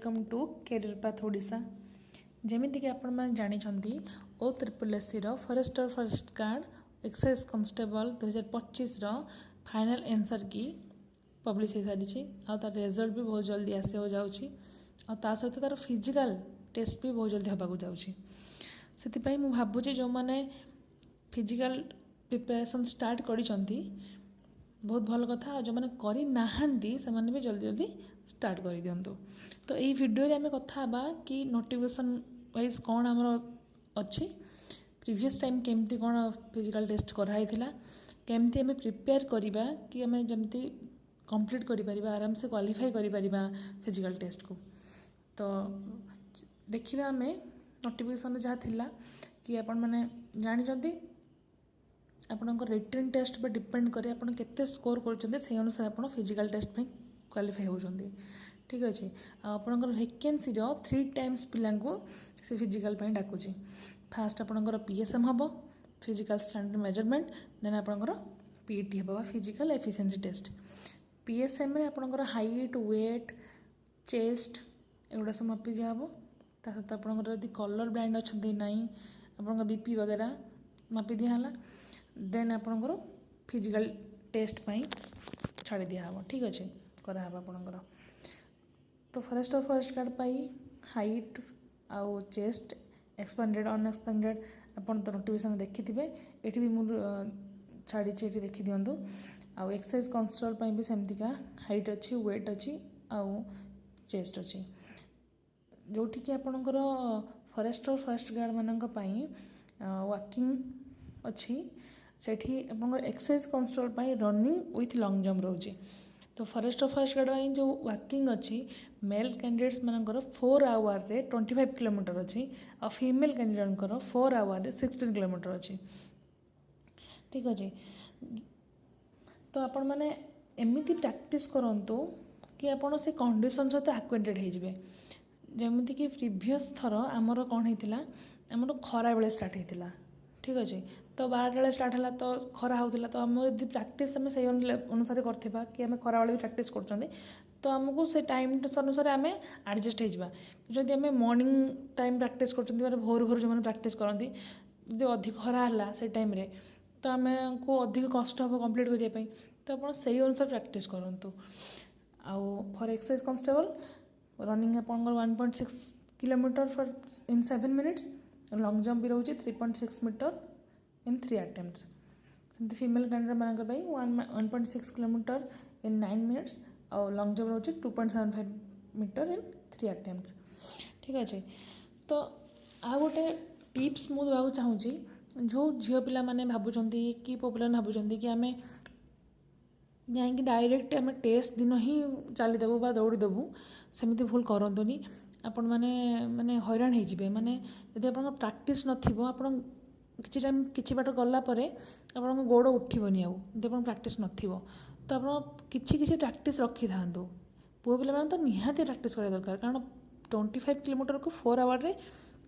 Welcome to career path Odisha. जमीक आपण जानते OSSC forester forest guard excise constable 2025 final answer key publish हो सारी तार रिजल्ट भी बहुत जल्दी आसो जाऊँगी सहित तार फिजिकल टेस्ट भी बहुत जल्दी होगा जाऊँगी से भावुँ जो मैंने फिजिकल प्रिपरेशन स्टार्ट करी बहुत भल कथा जो मैंने करना से भी जल्दी जल्दी स्टार्ट कर दिंतु। तो यही वीडियो आम कथा कि नोटिफिकेशन वाइज कौन आमर अच्छी प्रीवियस टाइम केमती कौन फिजिकल टेस्ट कराई केमती आम प्रिपेयर करवा कि आम जमती कंप्लीट कर आराम से क्वालिफाई कर फिजिकल टेस्ट को। तो देखा आम नोटिफिकेशन जहाँ थिला कि आपण मैंने जानी आपणकर रिटन टेस्ट पर डिपेंड करे आपन केते स्कोर कर से अनुसार आप फिजिकल टेस्ट में क्वालिफाई होती। ठीक अच्छे आपणकर वैकेंसी 3 टाइम्स पिला से फिजिकल डाकुची। फास्ट आपणकर PSM हम फिजिकल स्टैंडर्ड मेजरमेंट देन आपणकर PET हम फिजिकल एफिशिएंसी टेस्ट। PSM रे आपणकर हाइट वेट चेस्ट एगुड़ा सब मापी दिहब सहित आपणकर यदि कलर ब्लाइंड अच्छा ना आप BP वगैरह मापी दिहला देन आपणकर फिजिकल टेस्ट छाड़ी दिहब। ठीक अच्छे कराहब आपणकर। तो फॉरेस्ट गार्ड पाई हाइट आउ चेस्ट एक्सपेंडेड अनएक्सपेंडेड आपन तो नोटिफिकेशन देखिथिबे एठी भी मुझे छाड़ी एठी देखि दियंतु। आउ एक्सरसाइज कांस्टेबल भी सेमतिका हाइट अच्छी वेट अच्छी आउ चेस्ट अच्छी जोठी कि आपणकर फॉरेस्ट गार्ड मानक पई वॉकिंग अच्छी सेठी आपणकर exercise constable running with long jump रोचे। तो फॉरेस्ट गार्ड जो वॉकिंग अच्छी मेल कैंडिडेट्स मानकर 4 आवर रे 25 किलोमीटर अच्छी और फीमेल कैंडिडेट 4 आवर रे 16 किलोमीटर अच्छी। ठीक अच्छे तो आपण मैंने एमती प्रैक्टिस करंतु कि आपण से कंडीशन सहित एक्वेंटेड होइजिबे। जेमती कि प्रीवियस थर आमर कौन होता आमर खरा बेले स्टार्ट होता। ठीक अच्छे तो 12टा बेले स्टार्ट है तो खरा होता तो आम यदि प्रैक्टिस आम से अनुसार करवा कि आम खरा बेले भी प्रैक्टिस कर तो आमको से टाइम अनुसार आम एडजस्ट होदी आम मॉर्निंग टाइम प्रैक्टिस कर भोर भोर जो मैंने प्रैक्टिस करती यदि अधिक खरा है से टाइम रे तो आम को अधिक कष्ट हम कंप्लीट करने तो आप से अनुसार प्रैक्टिस करूँ। आउ फॉर एक्सरसाइज कांस्टेबल रनिंग आप 1.6 kilometre for in 7 minutes long jump भी रोचे 3.6 मीटर इन 3 अटेम्प्ट्स। सेमती फीमेल कैंडिडेट मानक 1.6 किलोमीटर इन 9 मिनिट्स और लॉन्ग जंप रोचे 2.75 मीटर इन 3 अटेम्प्ट्स। ठीक अच्छे तो आ गोटे टिप्स मुझे देवाक चाहूँगी जो झील पिला माने भावुंट कि पुओ पिला भावुंट कि आम जाकि डायरेक्ट आम टेस्ट दिन ही चलीदेबू बा दौड़ीदेबू सेमती भूल करतुनि आपण मैंने हैरान होइजिबे। माने यदि आप प्रैक्टिस नथिबो आपण किछि टाइम किछि बाट गला परे आपण गोड़ उठिबनी आउ यदि आप प्रैक्टिस नथिबो तो आप किछि किछि प्रैक्टिस रखि थांतु। पुओ पिला माने तो निहाती प्रैक्टिस करा दरकार कारण 25 किलोमीटर को 4 आवर रे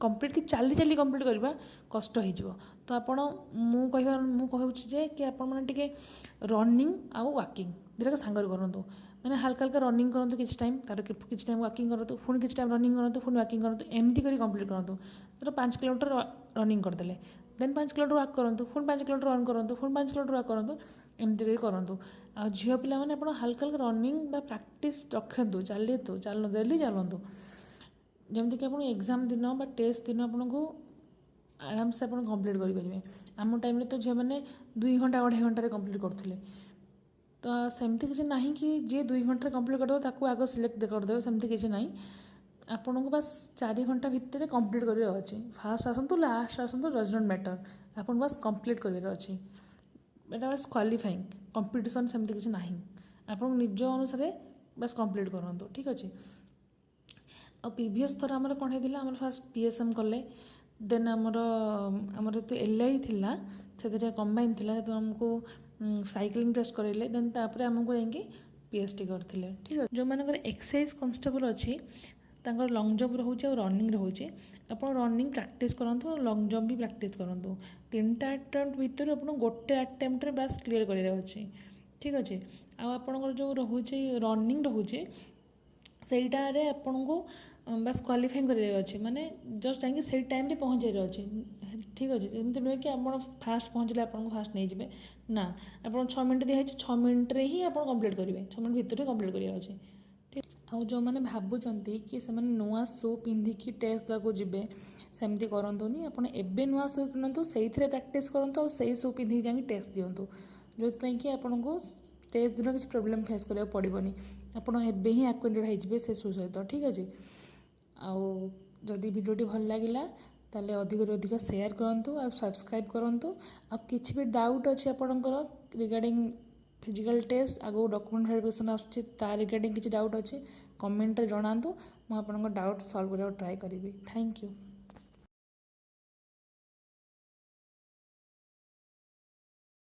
कंप्लीट कि चाली चाली कंप्लीट करवा कष्ट हो। तो आपण मु कहूँ कि आपण मैंने टिके रनिंग आउ वॉकिंग दुटा सांगर करूँ मैंने हल्का हल्का रनिंग करूँ किसी टाइम तार किसी टाइम वॉकिंग करूँ पुणी किसी टाइम रनिंग करूँ पुणी वॉकिंग करूँ एमती कर कंप्लीट करूँ। तो 5 किलोमीटर रनिंग करदे देन 5 किलोमीटर वॉक करूँ पुणी 5 किलोमीटर रन करूँ पुणी 5 किलोमीटर वॉक करूँ एमती करूँ। आ झील पिला माने आपण हल्का हल्का रनिंग बा प्रैक्टिस रखु चलतु डेली चलतु जमती कि आप एग्जाम दिन बा टेस्ट दिन आपन को आराम से आप कंप्लीट करेंगे। आम टाइम तो झील मैंने 2 घंटा 2.5 घंटे कंप्लीट करते तो सेमती किसी ना कि जी 2 घंटे कंप्लीट करदे आग सिलेक्ट करदे सेमती किसी ना आपन को बस 4 घंटा भितर कंप्लीट कर अच्छी फास्ट आसतु लास्ट आसतु डज नॉट मैटर आपन बस कंप्लीट कर अच्छी एटा बस क्वालिफाइंग कंपिटिशन सेमती किसी ना आप निज अनुसार बस कंप्लीट करूँ। ठीक अच्छे और प्रीवियस थर आमर कौन होता आम फास्ट PSM कले देन आमर तो LI थिला से कंबाइन थिला तो आमको साइक्लिंग टेस्ट करेले देन तापर आमको जाकि PST करथिले। ठीक है जो मानकर एक्सरसाइज कांस्टेबल अच्छी तांकर लॉन्ग जंप रोचे और रनिंग रोचे आप रनिंग प्रैक्टिस करूँ और लॉन्ग जंप भी प्रैक्टिस करूँ 3टा अटेम्प्ट भितर आप गोटे अटेम्प्ट बास क्लीयर करार अच्छे। ठीक अच्छे आपणकर जो रोचे रनिंग रोचे ସେଇଟାରେ ଆପଣଙ୍କୁ ବାସ୍ କ୍ୱାଲିଫାଇ କରିବାର ଅଛି, ମାନେ ଜଷ୍ଟ ଯାଇକି ସେଇ ଟାଇମ୍ରେ ପହଞ୍ଚାଇବାର ଅଛି। ଠିକ୍ ଅଛି, ଏମିତି ନୁହେଁ କି ଆପଣ ଫାଷ୍ଟ ପହଞ୍ଚିଲେ ଆପଣଙ୍କୁ ଫାଷ୍ଟ ନେଇଯିବେ, ନା, ଆପଣ 6 ମିନିଟ୍ ଦିଆହେଇଛି, 6 ମିନିଟ୍ରେ ହିଁ ଆପଣ କମ୍ପ୍ଲିଟ୍ କରିବେ, 6 ମିନିଟ୍ ଭିତରେ କମ୍ପ୍ଲିଟ୍ କରିବାର ଅଛି। ଠିକ୍। ଆଉ ଯେଉଁମାନେ ଭାବୁଛନ୍ତି କି ସେମାନେ ନୂଆ ସୁ ପିନ୍ଧିକି ଟେଷ୍ଟ ଦେବାକୁ ଯିବେ, ସେମିତି କରନ୍ତୁନି। ଆପଣ ଏବେ ନୂଆ ସୁ କିଣନ୍ତୁ, ସେଇଥିରେ ପ୍ରାକ୍ଟିସ୍ କରନ୍ତୁ, ଆଉ ସେଇ ସୁ ପିନ୍ଧିକି ଯାଇକି ଟେଷ୍ଟ ଦିଅନ୍ତୁ, ଯେଉଁଥିପାଇଁ କି ଆପଣଙ୍କୁ ଟେଷ୍ଟ ଦିନ କିଛି ପ୍ରୋବ୍ଲେମ୍ ଫେସ୍ କରିବାକୁ ପଡ଼ିବନି। ଆପଣ ଏବେ ହିଁ ଆକ୍ୱେଣ୍ଟେଡ଼୍ ହେଇଯିବେ ସେ ସୁ ସହିତ। ଠିକ୍ ଅଛି। ଆଉ ଯଦି ଭିଡ଼ିଓଟି ଭଲ ଲାଗିଲା ତାହେଲେ ଅଧିକରୁ ଅଧିକ ସେୟାର କରନ୍ତୁ ଆଉ ସବସ୍କ୍ରାଇବ୍ କରନ୍ତୁ। ଆଉ କିଛି ବି ଡାଉଟ୍ ଅଛି ଆପଣଙ୍କର ରିଗାର୍ଡ଼ିଂ ଫିଜିକାଲ୍ ଟେଷ୍ଟ, ଆଗକୁ ଡକୁମେଣ୍ଟ ଭେରିଫିକେସନ୍ ଆସୁଛି, ତା ରିଗାର୍ଡ଼ିଂ କିଛି ଡାଉଟ୍ ଅଛି କମେଣ୍ଟରେ ଜଣାନ୍ତୁ, ମୁଁ ଆପଣଙ୍କ ଡାଉଟ୍ ସଲ୍ଭ କରିବାକୁ ଟ୍ରାଏ କରିବି। Thank you.